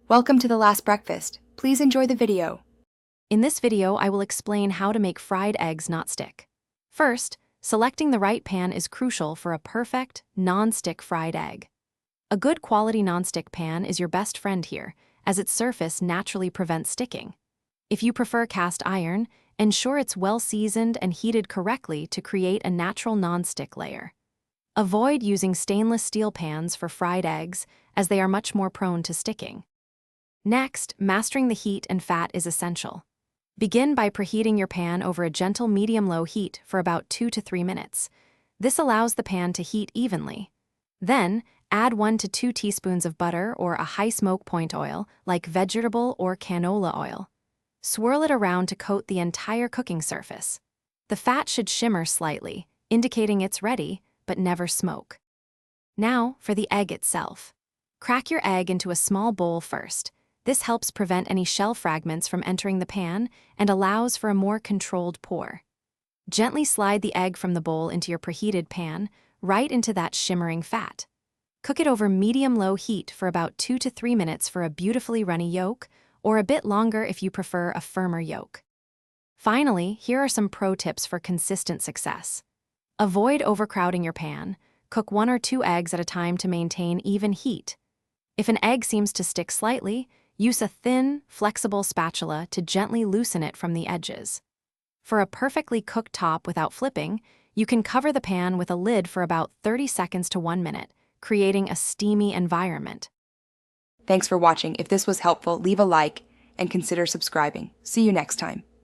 Welcome to The Last Breakfast. Please enjoy the video. In this video, I will explain how to make fried eggs not stick. First, selecting the right pan is crucial for a perfect, non-stick fried egg. A good quality non-stick pan is your best friend here, as its surface naturally prevents sticking. If you prefer cast iron, ensure it's well seasoned and heated correctly to create a natural non-stick layer. Avoid using stainless steel pans for fried eggs, as they are much more prone to sticking. Next, mastering the heat and fat is essential. Begin by preheating your pan over a gentle medium-low heat for about 2 to 3 minutes. This allows the pan to heat evenly. Then, add 1 to 2 teaspoons of butter or a high smoke point oil, like vegetable or canola oil. Swirl it around to coat the entire cooking surface. The fat should shimmer slightly, indicating it's ready, but never smoke. Now, for the egg itself. Crack your egg into a small bowl first. This helps prevent any shell fragments from entering the pan and allows for a more controlled pour. Gently slide the egg from the bowl into your preheated pan, right into that shimmering fat. Cook it over medium-low heat for about 2 to 3 minutes for a beautifully runny yolk, or a bit longer if you prefer a firmer yolk. Finally, here are some pro tips for consistent success. Avoid overcrowding your pan. Cook 1 or 2 eggs at a time to maintain even heat. If an egg seems to stick slightly, use a thin, flexible spatula to gently loosen it from the edges. For a perfectly cooked top without flipping, you can cover the pan with a lid for about 30 seconds to 1 minute, creating a steamy environment. Thanks for watching. If this was helpful, leave a like and consider subscribing. See you next time.